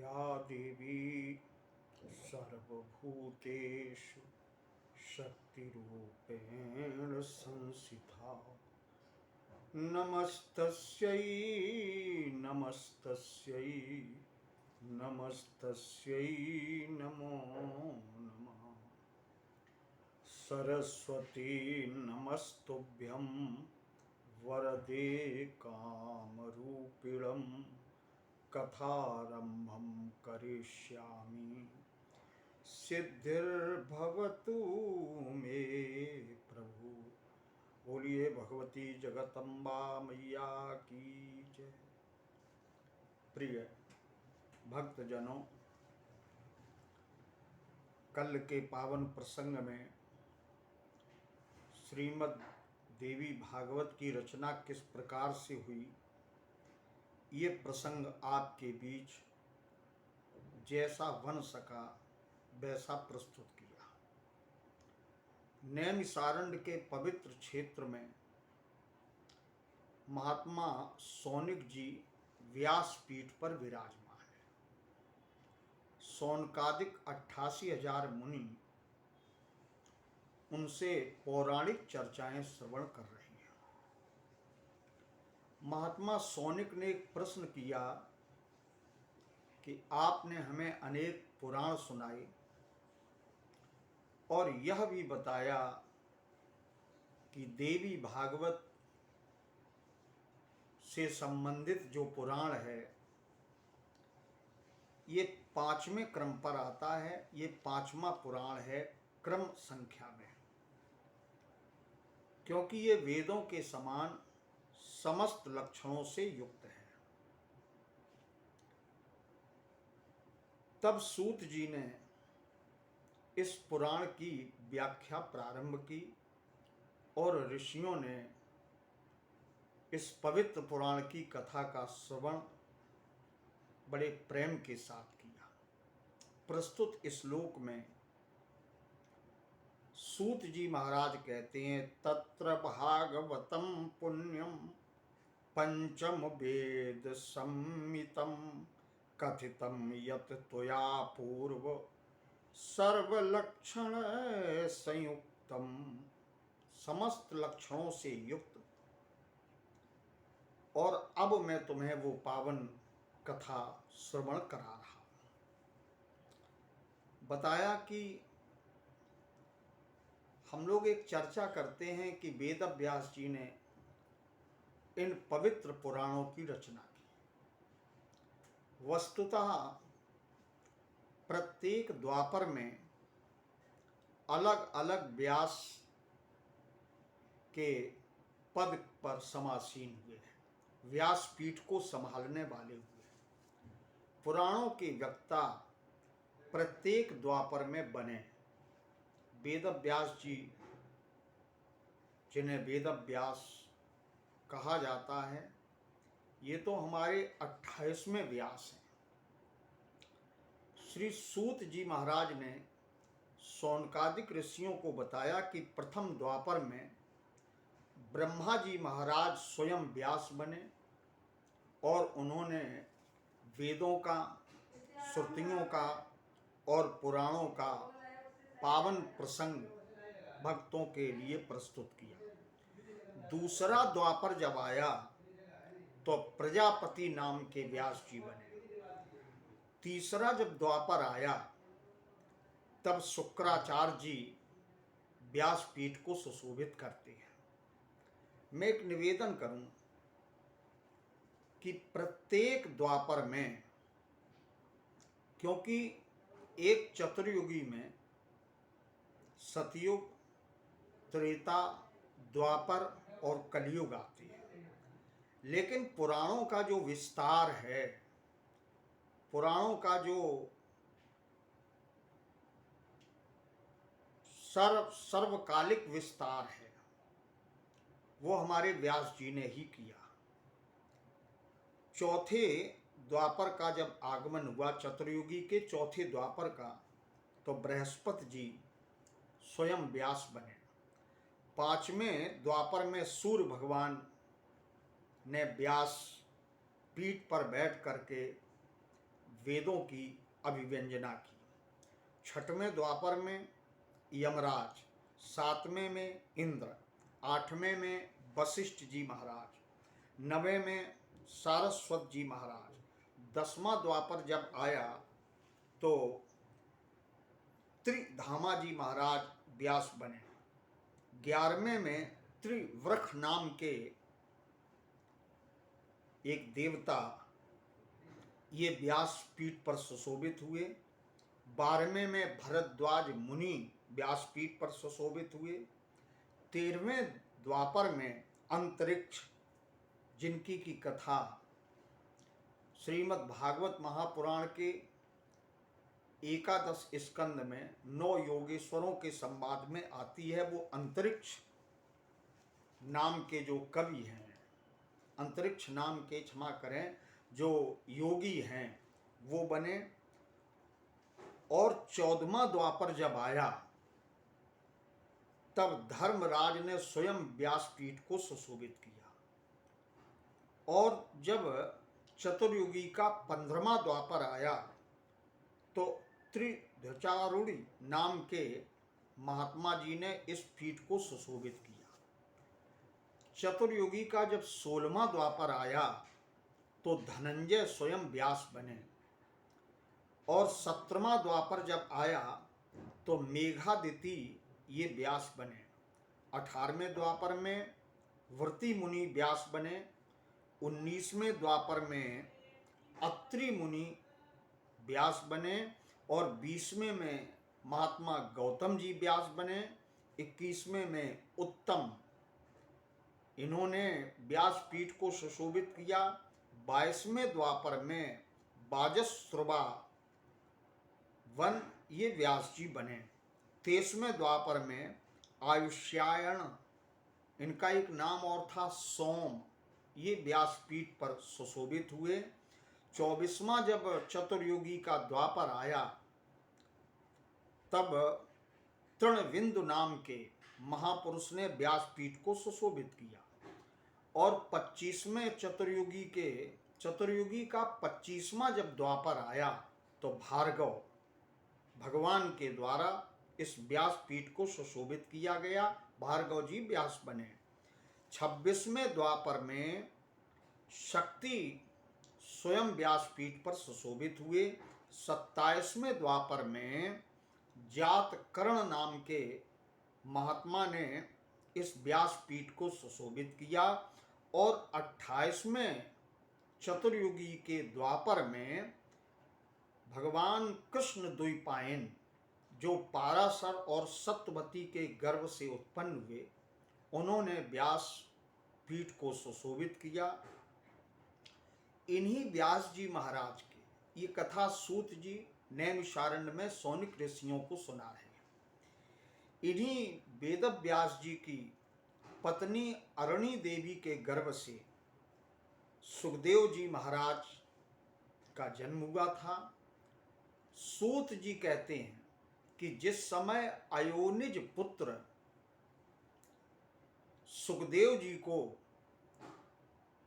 या देवी सर्वभूतेषु शक्तिरूपेण संस्थिता नमस्तस्यै नमस्तस्यै नमस्तस्यै नमो नमः। सरस्वती नमस्तुभ्यं वरदे कामरूपिणं कथारम्भं करिष्यामि सिद्धिर्भवतु मे प्रभु। बोलिए भगवती जगदम्बा मैया की जय। प्रिय भक्तजनों, कल के पावन प्रसंग में श्रीमद् देवी भागवत की रचना किस प्रकार से हुई, ये प्रसंग आपके बीच जैसा बन सका वैसा प्रस्तुत किया। नैमिषारण्य के पवित्र क्षेत्र में महात्मा सौनिक जी व्यासपीठ पर विराजमान है। सौनकादिक 88,000 मुनि उनसे पौराणिक चर्चाएं श्रवण कर रही हैं। महात्मा सौनिक ने एक प्रश्न किया कि आपने हमें अनेक पुराण सुनाए और यह भी बताया कि देवी भागवत से संबंधित जो पुराण है ये 5वें क्रम पर आता है। ये 5वां पुराण है क्रम संख्या में, क्योंकि ये वेदों के समान समस्त लक्षणों से युक्त है। तब सूत जी ने इस पुराण की व्याख्या प्रारंभ की और ऋषियों ने इस पवित्र पुराण की कथा का श्रवण बड़े प्रेम के साथ किया। प्रस्तुत इस श्लोक में सूत जी महाराज कहते हैं, तत्र भागवतम पुण्यम पंचम वेद संमितम कथितम यत त्वया पूर्व सर्वलक्षण संयुक्तम। समस्त लक्षणों से युक्त। और अब मैं तुम्हें वो पावन कथा श्रवण करा रहा हूं। बताया कि हम लोग एक चर्चा करते हैं कि वेद व्यास जी ने इन पवित्र पुराणों की रचना की। वस्तुतः प्रत्येक द्वापर में अलग अलग व्यास के पद पर समासीन हुए हैं, व्यासपीठ को संभालने वाले हुए। पुराणों के वक्ता प्रत्येक द्वापर में बने। वेद व्यास जी, जिन्हें वेद व्यास कहा जाता है, ये तो हमारे 28वें व्यास हैं। श्री सूत जी महाराज ने सौनकादिक ऋषियों को बताया कि प्रथम द्वापर में ब्रह्मा जी महाराज स्वयं व्यास बने और उन्होंने वेदों का, श्रुतियों का और पुराणों का पावन प्रसंग भक्तों के लिए प्रस्तुत किया। दूसरा द्वापर जब आया तो प्रजापति नाम के व्यास जी बने। तीसरा जब द्वापर आया तब शुक्राचार्य जी व्यासपीठ को सुशोभित करते हैं। मैं एक निवेदन करूं कि प्रत्येक द्वापर में, क्योंकि एक चतुर्युगी में सतयुग, त्रेता, द्वापर और कलयुग आती है, लेकिन पुराणों का जो विस्तार है, पुराणों का जो सर्वकालिक विस्तार है, वो हमारे व्यास जी ने ही किया। चौथे द्वापर का जब आगमन हुआ, चतुर्युगी के चौथे द्वापर का, तो बृहस्पति जी स्वयं व्यास बने। 5वें द्वापर में सूर्य भगवान ने व्यास पीठ पर बैठ करके वेदों की अभिव्यंजना की। छठवें द्वापर में यमराज, सातवें में इंद्र, आठवें में वशिष्ठ जी महाराज, नवें में सारस्वत जी महाराज, 10वां द्वापर जब आया तो त्रिधामा जी महाराज व्यास बने। 11वें में त्रिवृख नाम के एक देवता ये व्यास पीठ पर सुशोभित हुए। 12वें में भरद्वाज मुनि व्यास पीठ पर सुशोभित हुए। 13वें द्वापर में अंतरिक्ष, जिनकी की कथा श्रीमद् भागवत महापुराण के 11 स्कंद में 9 योगेश्वरों के संवाद में आती है। वो अंतरिक्ष नाम के जो कवि हैं, अंतरिक्ष नाम के, क्षमा करें, जो योगी हैं वो बने। और 14वां द्वापर जब आया तब धर्मराज ने स्वयं व्यासपीठ को सुशोभित किया। और जब चतुर्युगी का 15वां द्वापर आया तो त्रिधचारूढ़ी नाम के महात्मा जी ने इस पीठ को सुशोभित किया। चतुर्युगी का जब 16वां द्वापर आया तो धनंजय स्वयं व्यास बने। और 17वां द्वापर जब आया तो मेघादिति ये व्यास बने। 18वें द्वापर में वृति मुनि व्यास बने। 19वें द्वापर में अत्रि मुनि व्यास बने। और 20वें में महात्मा गौतम जी व्यास बने। 21वें में उत्तम, इन्होंने व्यासपीठ को सुशोभित किया। 22वें द्वापर में बाजस्रुवा वन ये व्यास जी बने। 23वें द्वापर में आयुष्यायण, इनका एक नाम और था सोम, ये व्यासपीठ पर सुशोभित हुए। 24वां जब चतुर्युगी का द्वापर आया तब तृणविंदु नाम के महापुरुष ने व्यासपीठ को सुशोभित किया। और 25वें चतुर्युगी का 25वां जब द्वापर आया तो भार्गव भगवान के द्वारा इस व्यासपीठ को सुशोभित किया गया। भार्गव जी व्यास बने। 26वें द्वापर में शक्ति स्वयं व्यासपीठ पर सुशोभित हुए। 27वें द्वापर में जातकर्ण नाम के महात्मा ने इस व्यासपीठ को सुशोभित किया। और 28वें चतुर्युगी के द्वापर में भगवान कृष्ण द्वैपायन, जो पाराशर और सत्यवती के गर्भ से उत्पन्न हुए, उन्होंने व्यासपीठ को सुशोभित किया। इन्हीं व्यास जी महाराज की ये कथा सूत जी नैमिषारण्य में सौनिक ऋषियों को सुना रहे हैं। इन्हीं वेद व्यास जी की पत्नी अरणी देवी के गर्भ से सुखदेव जी महाराज का जन्म हुआ था। सूत जी कहते हैं कि जिस समय अयोनिज पुत्र सुखदेव जी को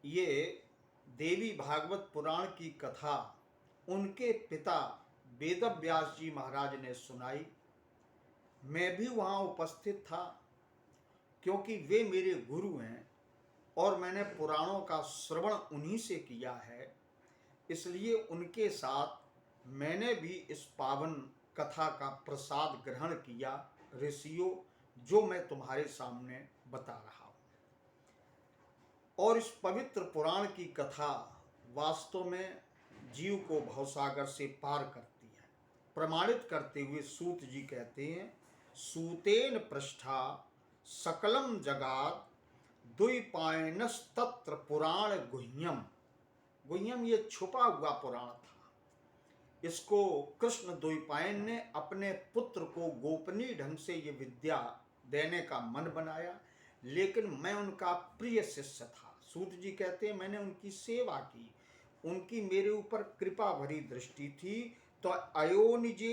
ये देवी भागवत पुराण की कथा उनके पिता वेदव्यास जी महाराज ने सुनाई, मैं भी वहाँ उपस्थित था क्योंकि वे मेरे गुरु हैं और मैंने पुराणों का श्रवण उन्हीं से किया है। इसलिए उनके साथ मैंने भी इस पावन कथा का प्रसाद ग्रहण किया। ऋषियों, जो मैं तुम्हारे सामने बता रहा हूँ। और इस पवित्र पुराण की कथा वास्तव में जीव को भवसागर से पार करती है। प्रमाणित करते हुए सूत जी कहते हैं, सूतेन पृष्ठा सकलम जगात द्वैपायनस्तत्र पुराण गुह्यम। गुह्यम ये छुपा हुआ पुराण था। इसको कृष्ण द्वैपायन ने अपने पुत्र को गोपनीय ढंग से ये विद्या देने का मन बनाया, लेकिन मैं उनका प्रिय शिष्य था। सूत जी कहते हैं, मैंने उनकी सेवा की, उनकी मेरे ऊपर कृपा भरी दृष्टि थी। तो अयोनिज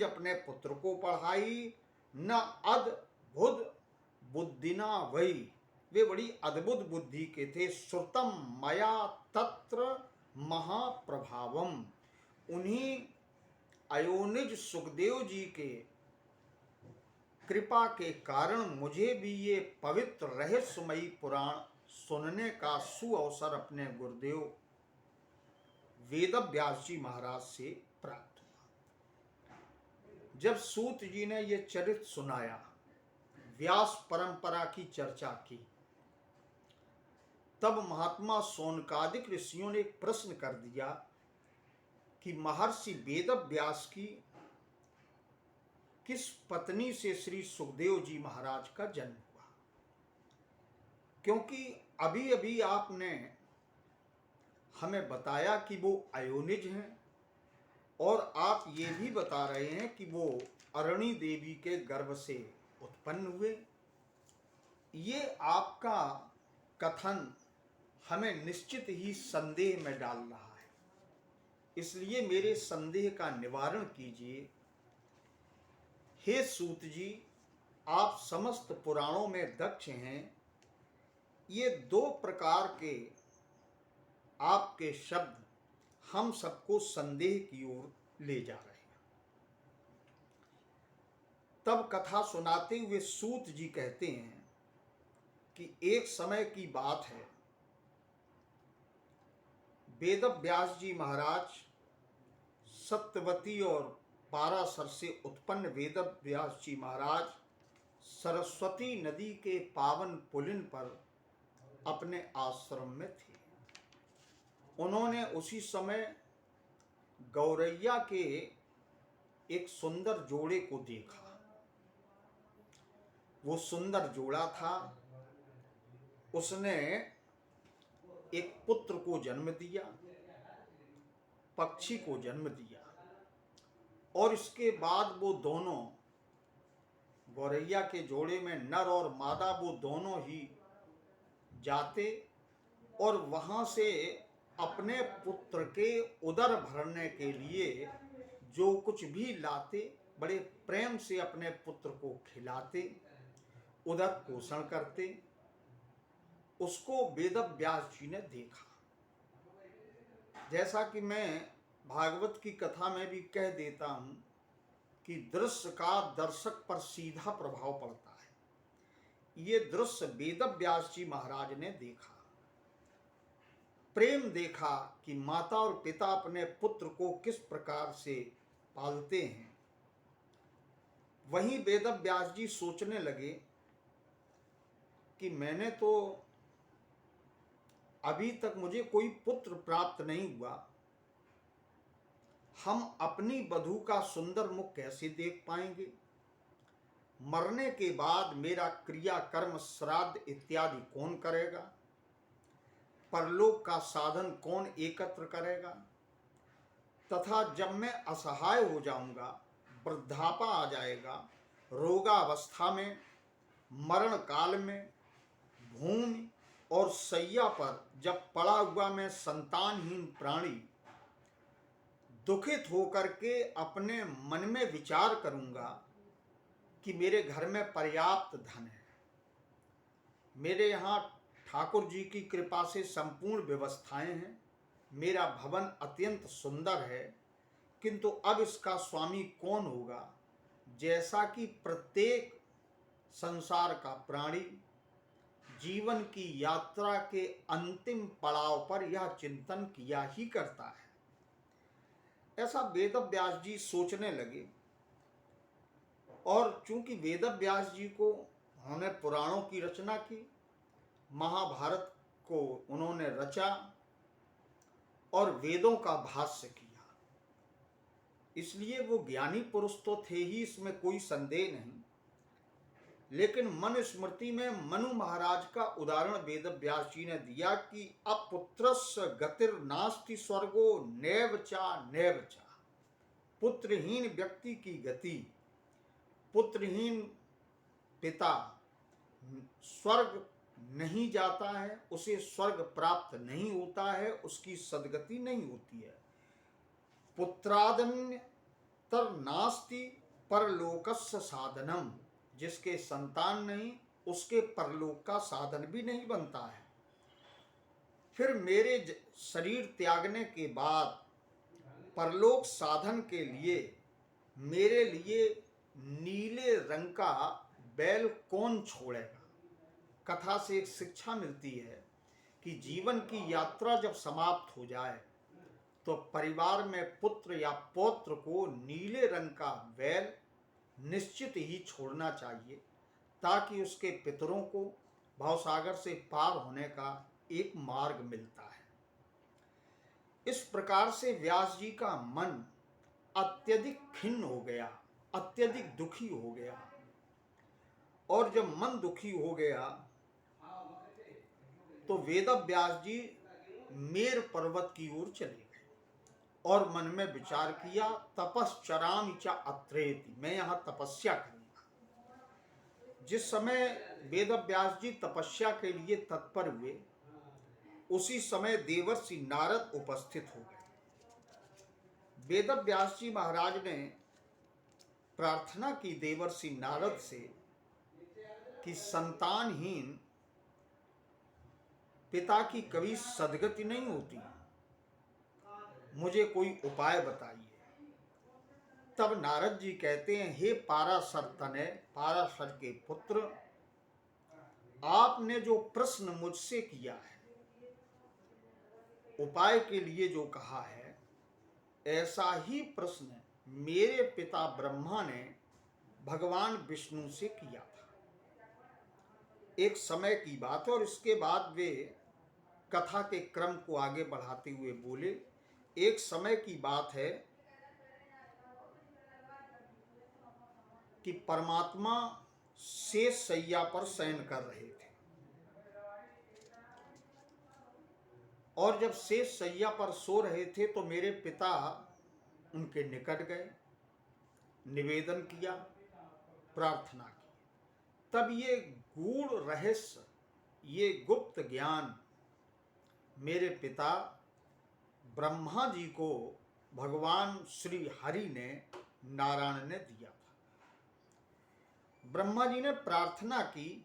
अपने पुत्र को पढ़ाई। न अद्भुत बुद्धिना वही, वे बड़ी अद्भुत बुद्धि के थे। श्रुतम मया तत्र महाप्रभावम। उन्हीं अयोनिज सुखदेव जी के कृपा के कारण मुझे भी ये पवित्र रहस्यमयी पुराण सुनने का सुअवसर अपने गुरुदेव वेदव्यास जी महाराज से प्राप्त हुआ। जब सूत जी ने ये चरित्र सुनाया, व्यास परंपरा की चर्चा की, तब महात्मा शौनकादिक ऋषियों ने एक प्रश्न कर दिया कि महर्षि वेदव्यास की किस पत्नी से श्री सुखदेव जी महाराज का जन्म हुआ? क्योंकि अभी अभी आपने हमें बताया कि वो अयोनिज हैं और आप ये भी बता रहे हैं कि वो अरणी देवी के गर्भ से उत्पन्न हुए। ये आपका कथन हमें निश्चित ही संदेह में डाल रहा है, इसलिए मेरे संदेह का निवारण कीजिए। हे सूत जी, आप समस्त पुराणों में दक्ष हैं। ये दो प्रकार के आपके शब्द हम सबको संदेह की ओर ले जा रहे हैं। तब कथा सुनाते हुए सूत जी कहते हैं कि एक समय की बात है, वेदव्यास जी महाराज सत्यवती और पाराशर से उत्पन्न वेदव्यास जी महाराज सरस्वती नदी के पावन पुलिन पर अपने आश्रम में थे। उन्होंने उसी समय गौरैया के एक सुंदर जोड़े को देखा। वो सुंदर जोड़ा था, उसने एक पुत्र को जन्म दिया, पक्षी को जन्म दिया, और इसके बाद वो दोनों, गौरैया के जोड़े में नर और मादा, वो दोनों ही जाते और वहां से अपने पुत्र के उदर भरने के लिए जो कुछ भी लाते, बड़े प्रेम से अपने पुत्र को खिलाते, उदर पोषण करते। उसको वेदव्यास जी ने देखा। जैसा कि मैं भागवत की कथा में भी कह देता हूं कि दृश्य का दर्शक पर सीधा प्रभाव पड़ता है। ये दृश्य वेदव्यास जी महाराज ने देखा, प्रेम देखा कि माता और पिता अपने पुत्र को किस प्रकार से पालते हैं। वहीं वेदव्यास जी सोचने लगे कि मैंने तो अभी तक मुझे कोई पुत्र प्राप्त नहीं हुआ, हम अपनी वधू का सुंदर मुख कैसे देख पाएंगे? मरने के बाद मेरा क्रिया कर्म श्राद्ध इत्यादि कौन करेगा? परलोक का साधन कौन एकत्र करेगा? तथा जब मैं असहाय हो जाऊंगा, वृद्धापा आ जाएगा, रोगावस्था में, मरण काल में, भूमि और सैया पर जब पड़ा हुआ मैं संतानहीन प्राणी दुखित होकर के अपने मन में विचार करूंगा कि मेरे घर में पर्याप्त धन है, मेरे यहाँ ठाकुर जी की कृपा से संपूर्ण व्यवस्थाएं हैं, मेरा भवन अत्यंत सुंदर है, किंतु अब इसका स्वामी कौन होगा? जैसा कि प्रत्येक संसार का प्राणी जीवन की यात्रा के अंतिम पड़ाव पर यह चिंतन किया ही करता है। ऐसा वेदव्यास जी सोचने लगे। और चूंकि वेदव्यास जी को उन्होंने पुराणों की रचना की, महाभारत को उन्होंने रचा और वेदों का भाष्य किया, इसलिए वो ज्ञानी पुरुष तो थे ही, इसमें कोई संदेह नहीं। लेकिन मन स्मृति में मनु महाराज का उदाहरण वेदव्यास जी ने दिया कि अपुत्रस्य गतिर्नास्ति स्वर्गो नैव चा नैव चा। पुत्रहीन व्यक्ति की गति, पुत्रहीन पिता स्वर्ग नहीं जाता है, उसे स्वर्ग प्राप्त नहीं होता है, उसकी सद्गति नहीं होती है। पुत्रादन्य तर नास्ति परलोकस्य साधनम। जिसके संतान नहीं, उसके परलोक का साधन भी नहीं बनता है। फिर मेरे शरीर त्यागने के बाद परलोक साधन के लिए मेरे लिए नीले रंग का बैल कौन छोड़ेगा। कथा से एक शिक्षा मिलती है कि जीवन की यात्रा जब समाप्त हो जाए तो परिवार में पुत्र या पौत्र को नीले रंग का बैल निश्चित ही छोड़ना चाहिए, ताकि उसके पितरों को भवसागर से पार होने का एक मार्ग मिलता है। इस प्रकार से व्यास जी का मन अत्यधिक खिन्न हो गया, अत्यधिक दुखी हो गया। और जब मन दुखी हो गया तो वेद व्यास जी मेर पर्वत की ओर चले गए और मन में विचार किया, तपश्चरामि च अत्रेति, मैं यहाँ तपस्या करूंगा। जिस समय वेद व्यास जी तपस्या के लिए तत्पर हुए, उसी समय देवर्षि नारद उपस्थित हो गए। वेद व्यास जी महाराज ने प्रार्थना की देवर्षि नारद से कि संतानहीन पिता की कभी सदगति नहीं होती, मुझे कोई उपाय बताइए। तब नारद जी कहते हैं, हे पाराशर तनय, पाराशर के पुत्र, आपने जो प्रश्न मुझसे किया है, उपाय के लिए जो कहा है, ऐसा ही प्रश्न मेरे पिता ब्रह्मा ने भगवान विष्णु से किया था। एक समय की बात है। और इसके बाद वे कथा के क्रम को आगे बढ़ाते हुए बोले, एक समय की बात है कि परमात्मा शेष शैया पर शयन कर रहे थे, और जब शेष शैया पर सो रहे थे तो मेरे पिता उनके निकट गए, निवेदन किया, प्रार्थना की। तब ये गूढ़ रहस्य, ये गुप्त ज्ञान मेरे पिता ब्रह्मा जी को भगवान श्री हरि ने, नारायण ने दिया था। ब्रह्मा जी ने प्रार्थना की,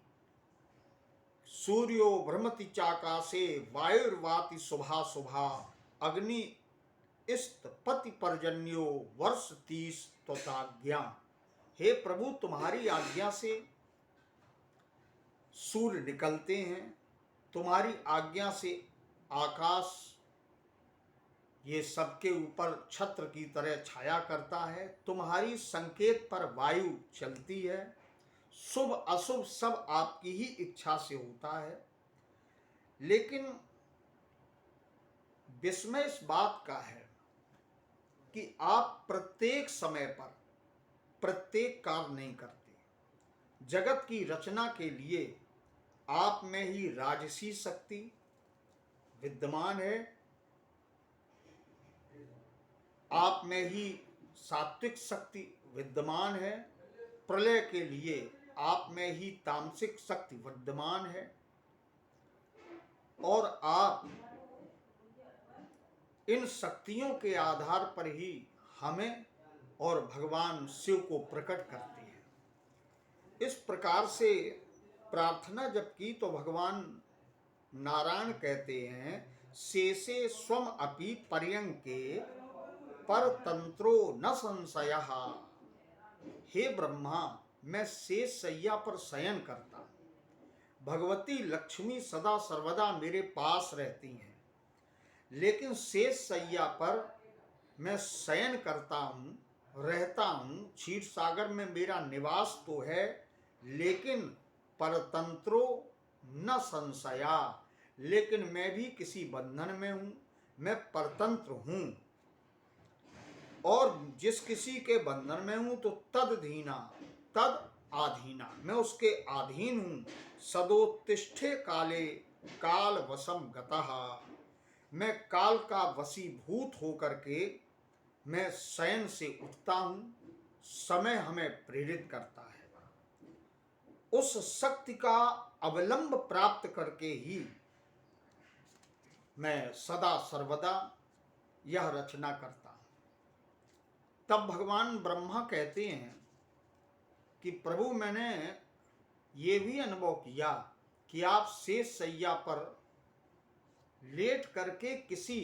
सूर्यो भ्रमति चाकाशे वायुर्वाति शुभा शुभा अग्नि इस्त पति पर्जन्यो वर्ष 30 त्वताज्ञा। हे प्रभु, तुम्हारी आज्ञा से सूर्य निकलते हैं, तुम्हारी आज्ञा से आकाश ये सबके ऊपर छत्र की तरह छाया करता है, तुम्हारी संकेत पर वायु चलती है, शुभ अशुभ सब आपकी ही इच्छा से होता है। लेकिन विस्मय इस बात का है कि आप प्रत्येक समय पर प्रत्येक कार्य नहीं करते। जगत की रचना के लिए आप में ही राजसी शक्ति विद्यमान है, आप में ही सात्विक शक्ति विद्यमान है, प्रलय के लिए आप में ही तामसिक शक्ति विद्यमान है, और आप इन शक्तियों के आधार पर ही हमें और भगवान शिव को प्रकट करते हैं। इस प्रकार से प्रार्थना जब की तो भगवान नारायण कहते हैं, शेषे स्वम अपि पर्यंके पर तंत्रो न संशयः। हे ब्रह्मा, मैं शेष शैया पर शयन करता हूँ, भगवती लक्ष्मी सदा सर्वदा मेरे पास रहती हैं, लेकिन शेष शैया पर मैं शयन करता हूँ, रहता हूँ। क्षीर सागर में मेरा निवास तो है, लेकिन परतंत्रो न संशया, लेकिन मैं भी किसी बंधन में हूँ, मैं परतंत्र हूँ। और जिस किसी के बंधन में हूँ तो तदधीना तद आधीना, मैं उसके अधीन हूँ। सदोत्तिष्ठे काले काल वशम गतः, मैं काल का वशीभूत होकर के मैं शयन से उठता हूँ, समय हमें प्रेरित करता है। उस शक्ति का अवलंब प्राप्त करके ही मैं सदा सर्वदा यह रचना करता हूँ। तब भगवान ब्रह्मा कहते हैं कि प्रभु, मैंने ये भी अनुभव किया कि आप शेष शैया पर लेट करके किसी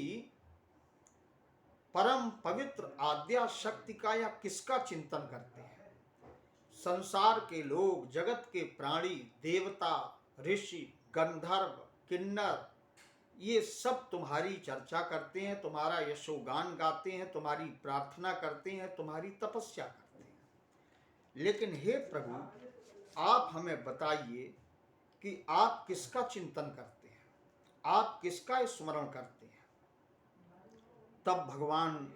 परम पवित्र आद्या शक्ति का या किसका चिंतन करते हैं। संसार के लोग, जगत के प्राणी, देवता, ऋषि, गंधर्व, किन्नर, ये सब तुम्हारी चर्चा करते हैं, तुम्हारा यशोगान गाते हैं, तुम्हारी प्रार्थना करते हैं, तुम्हारी तपस्या करते हैं। लेकिन हे प्रभु, आप हमें बताइए कि आप किसका चिंतन करते हैं, आप किसका स्मरण करते हैं। तब भगवान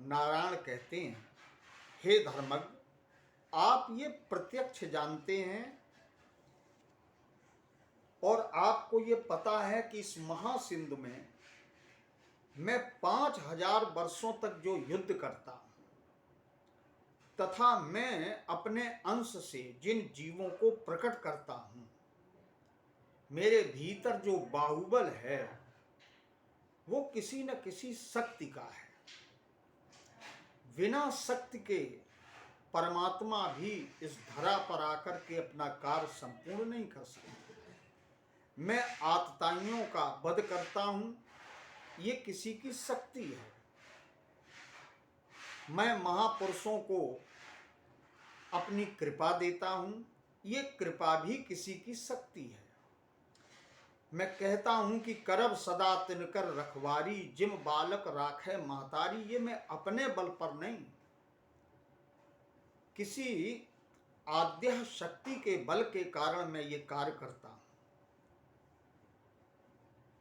नारायण कहते हैं, हे धर्मज्ञ, आप ये प्रत्यक्ष जानते हैं और आपको ये पता है कि इस महासिंधु में मैं 5000 वर्षों तक जो युद्ध करता हूं तथा मैं अपने अंश से जिन जीवों को प्रकट करता हूं, मेरे भीतर जो बाहुबल है वो किसी न किसी शक्ति का है। बिना शक्ति के परमात्मा भी इस धरा पर आकर के अपना कार्य संपूर्ण नहीं कर सकते। मैं आतताइयों का वध करता हूं, ये किसी की शक्ति है। मैं महापुरुषों को अपनी कृपा देता हूं, ये कृपा भी किसी की शक्ति है। मैं कहता हूं कि करब सदा तिनकर रखवारी, जिम बालक राखे महतारी, ये मैं अपने बल पर नहीं, किसी आद्य शक्ति के बल के कारण मैं ये कार्य करता हूं।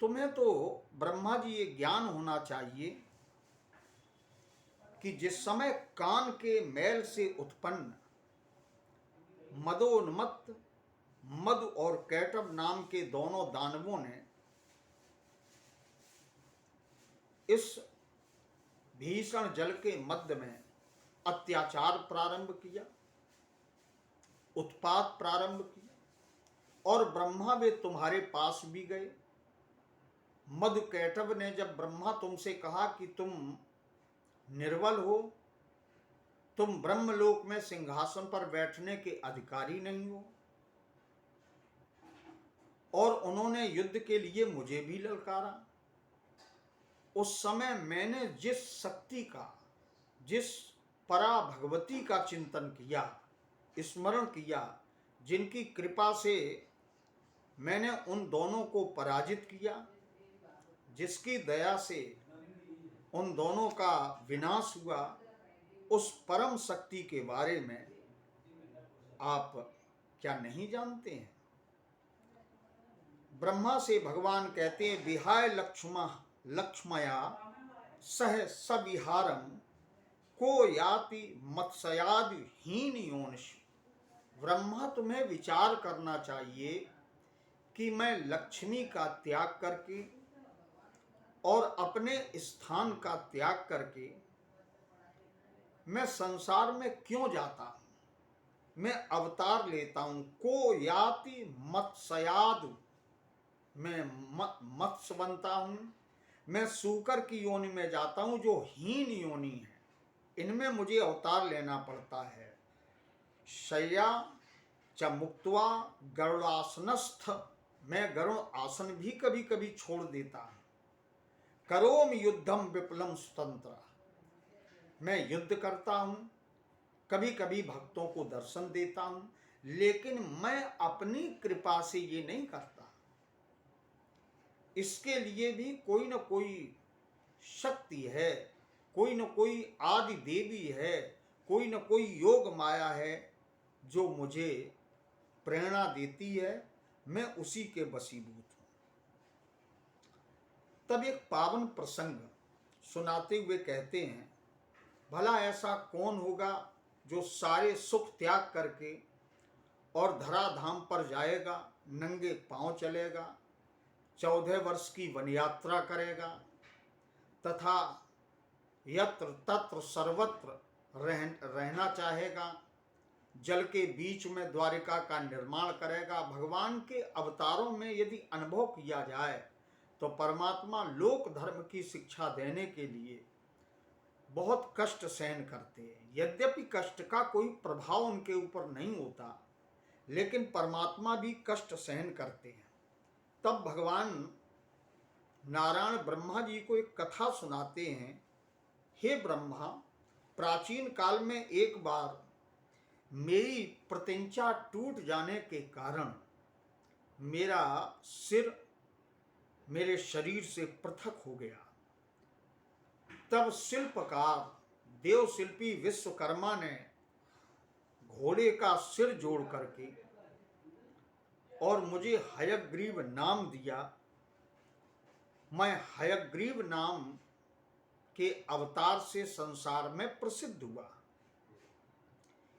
तुम्हें तो ब्रह्मा जी ये ज्ञान होना चाहिए कि जिस समय कान के मैल से उत्पन्न मदोन्मत्त मधु और कैटव नाम के दोनों दानवों ने इस भीषण जल के मध्य में अत्याचार प्रारंभ किया, उत्पात प्रारंभ किया, और ब्रह्मा वे तुम्हारे पास भी गए। मधु कैटव ने जब ब्रह्मा तुमसे कहा कि तुम निर्बल हो, तुम ब्रह्मलोक में सिंहासन पर बैठने के अधिकारी नहीं हो, और उन्होंने युद्ध के लिए मुझे भी ललकारा, उस समय मैंने जिस शक्ति का, जिस परा भगवती का चिंतन किया, स्मरण किया, जिनकी कृपा से मैंने उन दोनों को पराजित किया, जिसकी दया से उन दोनों का विनाश हुआ, उस परम शक्ति के बारे में आप क्या नहीं जानते हैं। ब्रह्मा से भगवान कहते हैं, विहाय लक्ष्मया सह सविहारम को याति मत्स्यादि हीन योनिष। ब्रह्मा, तुम्हें विचार करना चाहिए कि मैं लक्ष्मी का त्याग करके और अपने स्थान का त्याग करके मैं संसार में क्यों जाता हूं, मैं अवतार लेता हूं। को याति मत्स्यादि, मैं मत्स्य बनता हूं, मैं सूकर की योनि में जाता हूं जो हीन योनि है, इनमें मुझे अवतार लेना पड़ता है। शय्या च मुक्त्वा गरुड़ासनस्थ, मैं गरुड़ आसन भी कभी कभी छोड़ देता हूं। करोम युद्धम विप्लम स्वतंत्र, मैं युद्ध करता हूं, कभी कभी भक्तों को दर्शन देता हूं, लेकिन मैं अपनी कृपा से ये नहीं करता। इसके लिए भी कोई न कोई शक्ति है, कोई न कोई आदि देवी है, कोई न कोई योग माया है जो मुझे प्रेरणा देती है, मैं उसी के वशीभूत हूं। तब एक पावन प्रसंग सुनाते हुए कहते हैं, भला ऐसा कौन होगा जो सारे सुख त्याग करके और धराधाम पर जाएगा, नंगे पांव चलेगा, 14 वर्ष की वन यात्रा करेगा तथा यत्र तत्र सर्वत्र रहना चाहेगा, जल के बीच में द्वारिका का निर्माण करेगा। भगवान के अवतारों में यदि अनुभव किया जाए तो परमात्मा लोक धर्म की शिक्षा देने के लिए बहुत कष्ट सहन करते हैं। यद्यपि कष्ट का कोई प्रभाव उनके ऊपर नहीं होता, लेकिन परमात्मा भी कष्ट सहन करते हैं। तब भगवान नारायण ब्रह्मा जी को एक कथा सुनाते हैं। हे ब्रह्मा, प्राचीन काल में एक बार मेरी प्रत्यंचा टूट जाने के कारण मेरा सिर मेरे शरीर से पृथक हो गया। तब शिल्पकार देवशिल्पी विश्वकर्मा ने घोड़े का सिर जोड़ करके और मुझे हयग्रीव नाम दिया। मैं हयग्रीव नाम के अवतार से संसार में प्रसिद्ध हुआ।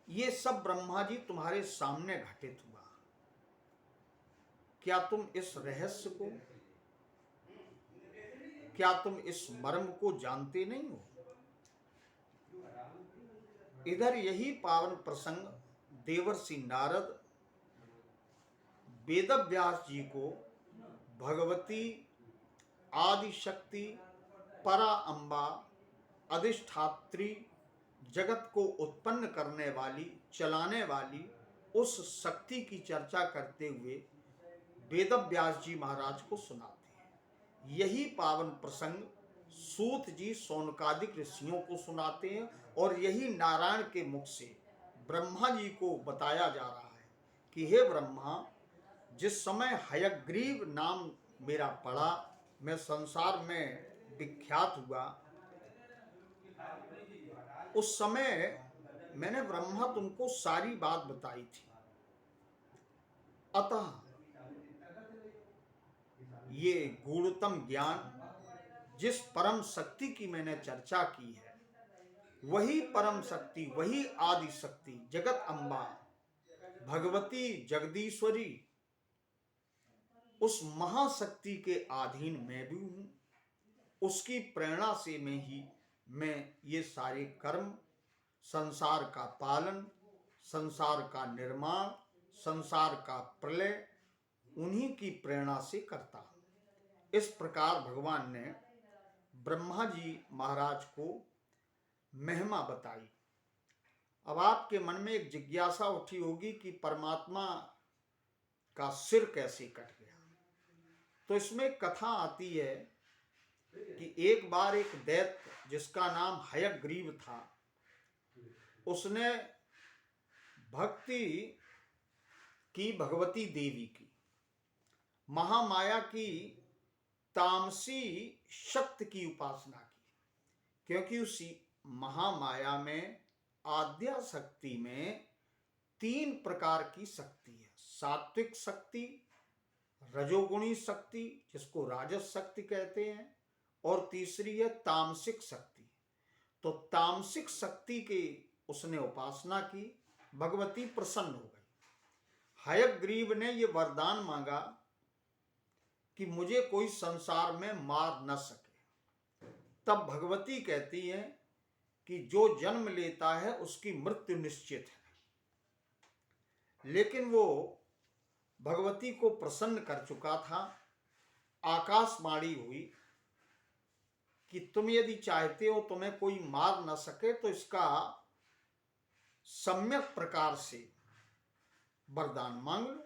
ये सब ब्रह्मा जी तुम्हारे सामने घटित हुआ। क्या तुम इस रहस्य को, क्या तुम इस मर्म को जानते नहीं हो? इधर यही पावन प्रसंग देवर्षि नारद वेदव्यास जी को भगवती आदि शक्ति परा अम्बा अधिष्ठात्री जगत को उत्पन्न करने वाली, चलाने वाली उस शक्ति की चर्चा करते हुए वेदव्यास जी महाराज को सुनाते हैं। यही पावन प्रसंग सूत जी शौनकादिक ऋषियों को सुनाते हैं और यही नारायण के मुख से ब्रह्मा जी को बताया जा रहा है कि हे ब्रह्मा, जिस समय हयग्रीव नाम मेरा पड़ा, मैं संसार में विख्यात हुआ, उस समय मैंने ब्रह्मा तुमको सारी बात बताई थी। अतः ये गूढ़तम ज्ञान, जिस परम शक्ति की मैंने चर्चा की है, वही परम शक्ति, वही आदि शक्ति जगत अम्बा भगवती जगदीश्वरी, उस महाशक्ति के अधीन मैं भी हूं। उसकी प्रेरणा से मैं ये सारे कर्म, संसार का पालन, संसार का निर्माण, संसार का प्रलय उन्हीं की प्रेरणा से करता हूं। इस प्रकार भगवान ने ब्रह्मा जी महाराज को महिमा बताई। अब आपके मन में एक जिज्ञासा उठी होगी कि परमात्मा का सिर कैसे कट गया। तो इसमें कथा आती है कि एक बार एक दैत्य जिसका नाम हयग्रीव था, उसने भक्ति की भगवती देवी की, महामाया की तामसी शक्ति की उपासना की। क्योंकि उसी महामाया में, आद्या शक्ति में 3 प्रकार की शक्ति है। सात्विक शक्ति, रजोगुणी शक्ति जिसको राजस शक्ति कहते हैं, और तीसरी है तामसिक शक्ति। तो तामसिक शक्ति की उसने उपासना की, भगवती प्रसन्न हो गई। हयग्रीव ने ये वरदान मांगा कि मुझे कोई संसार में मार न सके। तब भगवती कहती है कि जो जन्म लेता है उसकी मृत्यु निश्चित है। लेकिन वो भगवती को प्रसन्न कर चुका था। आकाशवाणी हुई कि तुम यदि चाहते हो तुम्हें कोई मार न सके तो इसका सम्यक प्रकार से वरदान मांग लो।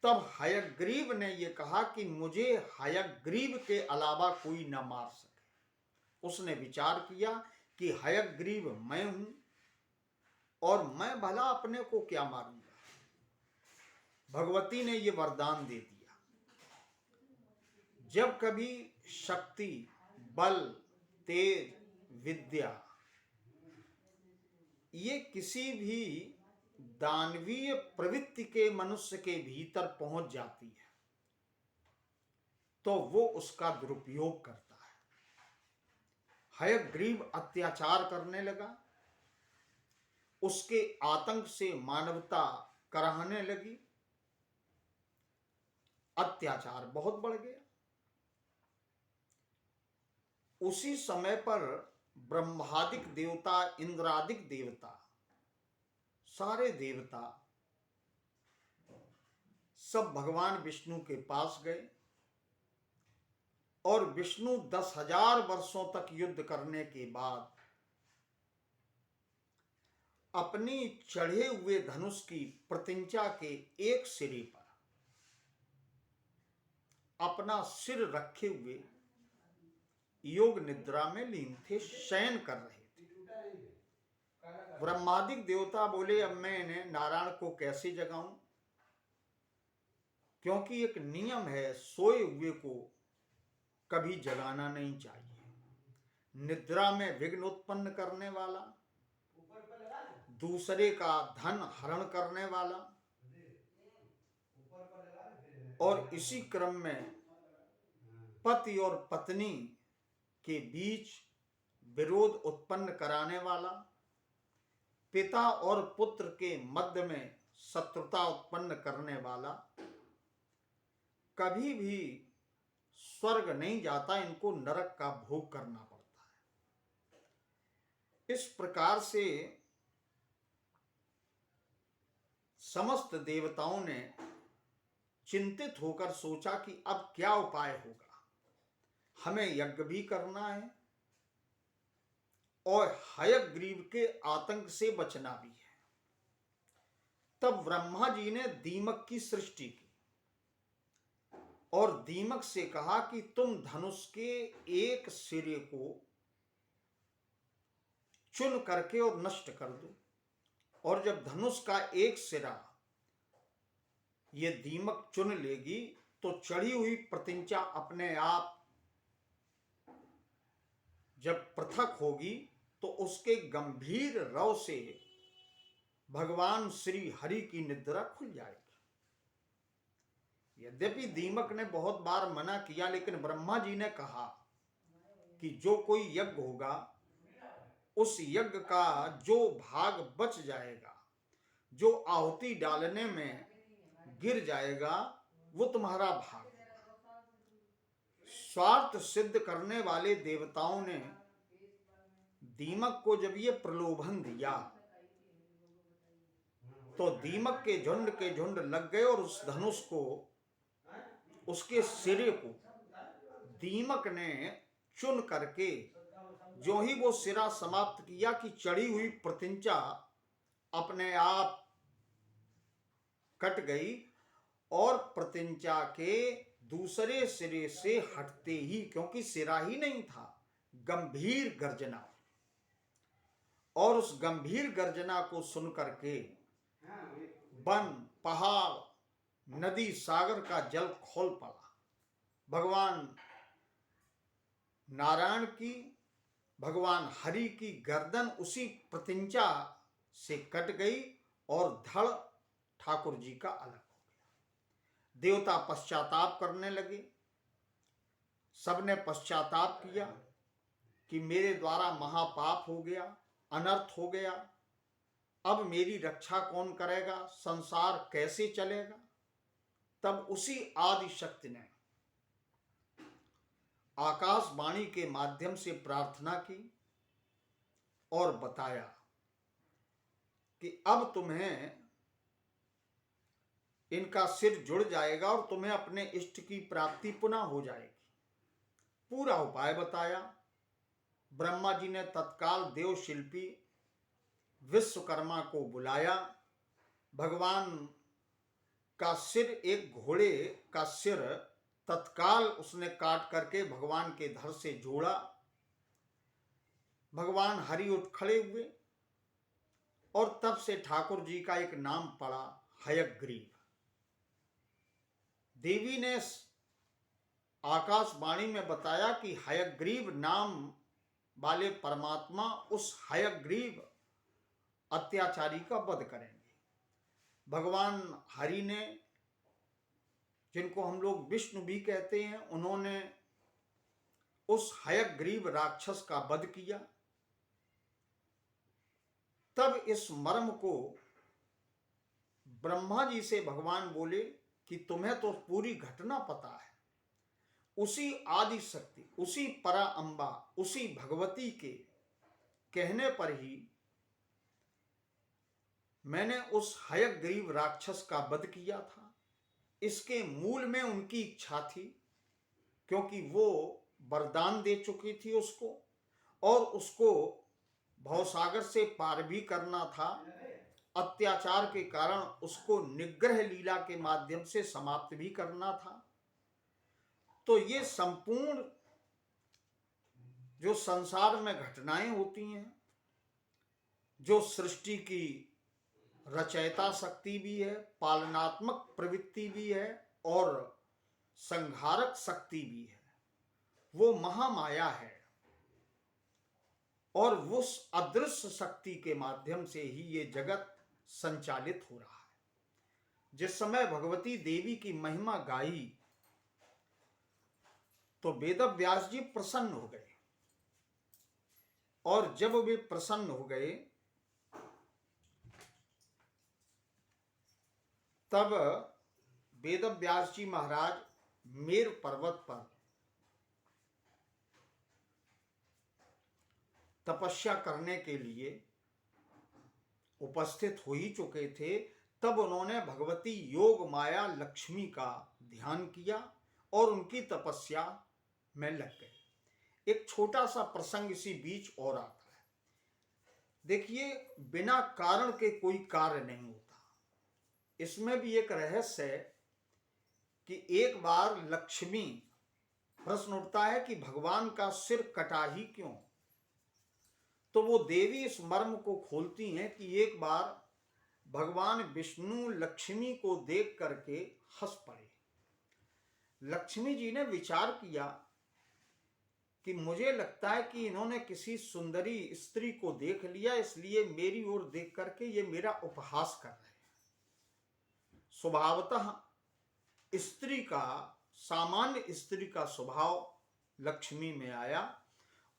तब हयग्रीव ने यह कहा कि मुझे हयग्रीव के अलावा कोई न मार सके। उसने विचार किया कि हयग्रीव मैं हूं और मैं भला अपने को क्या मारूंगा। भगवती ने यह वरदान दे दिया, जब कभी शक्ति, बल, तेज, विद्या ये किसी भी दानवीय प्रवृत्ति के मनुष्य के भीतर पहुंच जाती है तो वो उसका दुरुपयोग करता है। हयग्रीव अत्याचार करने लगा, उसके आतंक से मानवता कराहने लगी, अत्याचार बहुत बढ़ गया। उसी समय पर ब्रह्मादिक देवता, इंद्रादिक देवता, सारे देवता सब भगवान विष्णु के पास गए और विष्णु 10,000 वर्षों तक युद्ध करने के बाद अपनी चढ़े हुए धनुष की प्रत्यंचा के एक सिरे पर अपना सिर रखे हुए योग निद्रा में लीन थे, शयन कर रहे थे। ब्रह्मादिक देवता बोले, अब मैं इन्हें नारायण को कैसे जगाऊं, क्योंकि एक नियम है, सोए हुए को कभी जगाना नहीं चाहिए। निद्रा में विघ्न उत्पन्न करने वाला, दूसरे का धन हरण करने वाला, और इसी क्रम में पति और पत्नी के बीच विरोध उत्पन्न कराने वाला, पिता और पुत्र के मध्य में शत्रुता उत्पन्न करने वाला कभी भी स्वर्ग नहीं जाता, इनको नरक का भोग करना पड़ता है। इस प्रकार से समस्त देवताओं ने चिंतित होकर सोचा कि अब क्या उपाय होगा, हमें यज्ञ भी करना है और हयग्रीव के आतंक से बचना भी है। तब ब्रह्मा जी ने दीमक की सृष्टि की और दीमक से कहा कि तुम धनुष के एक सिरे को चुन करके और नष्ट कर दो, और जब धनुष का एक सिरा ये दीमक चुन लेगी तो चढ़ी हुई प्रत्यंचा अपने आप जब पृथक होगी तो उसके गंभीर रव से भगवान श्री हरि की निद्रा खुल जाएगी। यद्यपि दीमक ने बहुत बार मना किया, लेकिन ब्रह्मा जी ने कहा कि जो कोई यज्ञ होगा उस यज्ञ का जो भाग बच जाएगा, जो आहुति डालने में गिर जाएगा, वो तुम्हारा भाग। स्वार्थ सिद्ध करने वाले देवताओं ने दीमक को जब ये प्रलोभन दिया तो दीमक के झुंड लग गए और उस धनुष को, उसके सिरे को दीमक ने चुन करके जो ही वो सिरा समाप्त किया कि चढ़ी हुई प्रत्यंचा अपने आप कट गई और प्रत्यंचा के दूसरे सिरे से हटते ही, क्योंकि सिरा ही नहीं था, गंभीर गर्जना, और उस गंभीर गर्जना को सुन करके वन, पहाड़, नदी, सागर का जल खोल पड़ा। भगवान नारायण की, भगवान हरि की गर्दन उसी प्रत्यंचा से कट गई और धड़ ठाकुर जी का अलग हो गया। देवता पश्चाताप करने लगे, सबने पश्चाताप किया कि मेरे द्वारा महापाप हो गया, अनर्थ हो गया, अब मेरी रक्षा कौन करेगा, संसार कैसे चलेगा। तब उसी आदि शक्ति ने आकाशवाणी के माध्यम से प्रार्थना की और बताया कि अब तुम्हें इनका सिर जुड़ जाएगा और तुम्हें अपने इष्ट की प्राप्ति पुनः हो जाएगी। पूरा उपाय बताया। ब्रह्मा जी ने तत्काल देव शिल्पी विश्वकर्मा को बुलाया। भगवान का सिर, एक घोड़े का सिर तत्काल उसने काट करके भगवान के धड़ से जोड़ा। भगवान हरि उठ खड़े हुए और तब से ठाकुर जी का एक नाम पड़ा, हयग्रीव। देवी ने आकाशवाणी में बताया कि हयग्रीव नाम वाले परमात्मा उस हयग्रीव अत्याचारी का वध करेंगे। भगवान हरि ने, जिनको हम लोग विष्णु भी कहते हैं, उन्होंने उस हयग्रीव राक्षस का वध किया। तब इस मर्म को ब्रह्मा जी से भगवान बोले कि तुम्हें तो पूरी घटना पता है। उसी आदि शक्ति, उसी परा अंबा, उसी भगवती के कहने पर ही मैंने उस हयग्रीव राक्षस का वध किया था। इसके मूल में उनकी इच्छा थी, क्योंकि वो वरदान दे चुकी थी उसको, और उसको भवसागर से पार भी करना था, अत्याचार के कारण उसको निग्रह लीला के माध्यम से समाप्त भी करना था। तो ये संपूर्ण जो संसार में घटनाएं होती हैं, जो सृष्टि की रचयिता शक्ति भी है, पालनात्मक प्रवृत्ति भी है और संहारक शक्ति भी है, वो महामाया है। और उस अदृश्य शक्ति के माध्यम से ही ये जगत संचालित हो रहा है। जिस समय भगवती देवी की महिमा गाई तो वेदव्यास जी प्रसन्न हो गए, और जब वे प्रसन्न हो गए तब वेदव्यास जी महाराज मेरु पर्वत पर तपस्या करने के लिए उपस्थित हो ही चुके थे। तब उन्होंने भगवती योग माया लक्ष्मी का ध्यान किया और उनकी तपस्या में लग गए। एक छोटा सा प्रसंग इसी बीच और आता है। देखिए, बिना कारण के कोई कार्य नहीं होता। इसमें भी एक रहस्य है कि एक बार लक्ष्मी, प्रश्न उठता है कि भगवान का सिर कटा ही क्यों, तो वो देवी इस मर्म को खोलती हैं कि एक बार भगवान विष्णु लक्ष्मी को देख करके हंस पड़े। लक्ष्मी जी ने विचार किया कि मुझे लगता है कि इन्होंने किसी सुंदरी स्त्री को देख लिया, इसलिए मेरी ओर देख करके ये मेरा उपहास कर रहे हैं। स्वभावतः स्त्री का, सामान्य स्त्री का स्वभाव लक्ष्मी में आया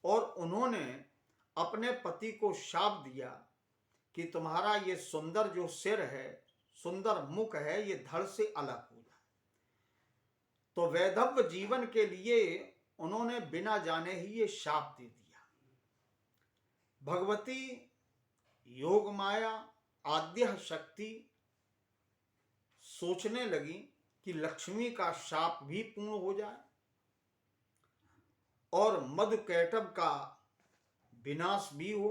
और उन्होंने अपने पति को शाप दिया कि तुम्हारा ये सुंदर जो सिर है, सुंदर मुख है, ये धड़ से अलग हो जाए। तो वैधव्य जीवन के लिए उन्होंने बिना जाने ही ये शाप दे दिया। भगवती योग माया आद्य शक्ति सोचने लगी कि लक्ष्मी का शाप भी पूर्ण हो जाए और मधुकैटभ का विनाश भी हो,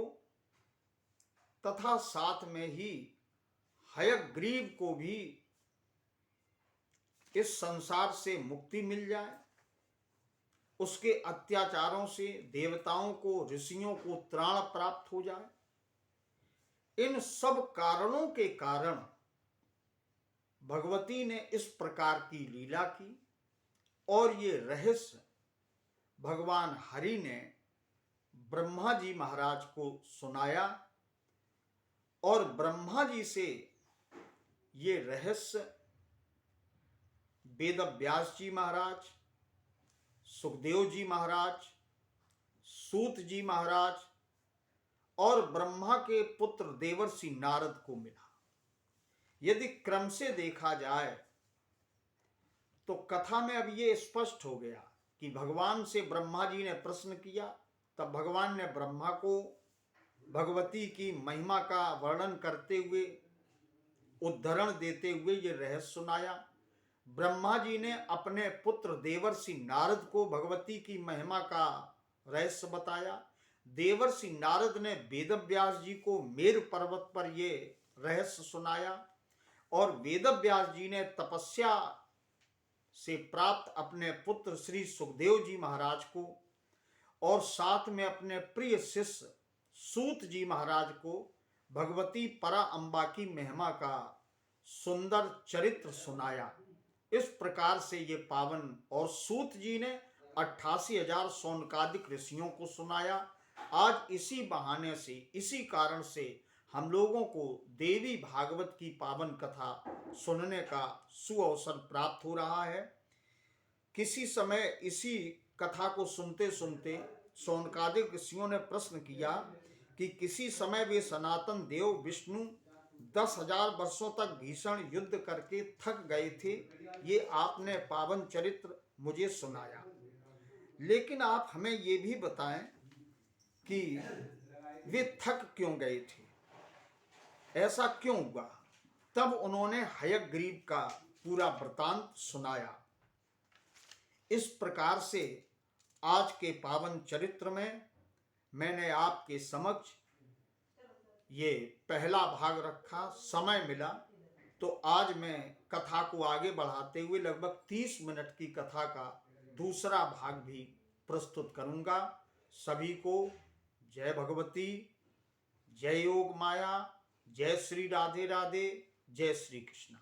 तथा साथ में ही हयग्रीव को भी इस संसार से मुक्ति मिल जाए, उसके अत्याचारों से देवताओं को, ऋषियों को त्राण प्राप्त हो जाए। इन सब कारणों के कारण भगवती ने इस प्रकार की लीला की और ये रहस्य भगवान हरि ने ब्रह्मा जी महाराज को सुनाया और ब्रह्मा जी से ये रहस्य वेदव्यास जी महाराज, सुखदेव जी महाराज, सूत जी महाराज और ब्रह्मा के पुत्र देवर्षि नारद को मिला। यदि क्रम से देखा जाए तो कथा में अब ये स्पष्ट हो गया कि भगवान से ब्रह्मा जी ने प्रश्न किया, तब भगवान ने ब्रह्मा को भगवती की महिमा का वर्णन करते हुए, उद्धरण देते हुए ये रहस्य सुनाया। ब्रह्मा जी ने अपने पुत्र देवर्षि नारद को भगवती की महिमा का रहस्य बताया। देवर्षि नारद ने वेदव्यास जी को मेरु पर्वत पर ये रहस्य सुनाया और वेदव्यास जी ने तपस्या से प्राप्त अपने पुत्र श्री सुखदेव जी महाराज को और साथ में अपने प्रिय शिष्य सूत जी महाराज को भगवती परा अम्बा की महिमा का सुंदर चरित्र सुनाया। इस प्रकार से ये पावन, और सूत जी ने 88,000 शौनकादिक ऋषियों को सुनाया। आज इसी बहाने से, इसी कारण से हम लोगों को देवी भागवत की पावन कथा सुनने का सुअवसर प्राप्त हो रहा है। किसी समय इसी कथा को सुनते सुनते शौनकादिक ऋषियों ने प्रश्न किया कि किसी समय वे सनातन देव विष्णु 10,000 वर्षों तक भीषण युद्ध करके थक गए थे। ये आपने पावन चरित्र मुझे सुनाया, लेकिन आप हमें ये भी बताएं कि वे थक क्यों गए थे, ऐसा क्यों हुआ। तब उन्होंने हयग्रीव का पूरा वृतांत सुनाया। इस प्रकार से आज के पावन चरित्र में मैंने आपके समक्ष ये पहला भाग रखा। समय मिला तो आज मैं कथा को आगे बढ़ाते हुए लगभग 30 मिनट की कथा का दूसरा भाग भी प्रस्तुत करूंगा। सभी को जय भगवती, जय योग माया, जय श्री राधे राधे, जय श्री कृष्ण।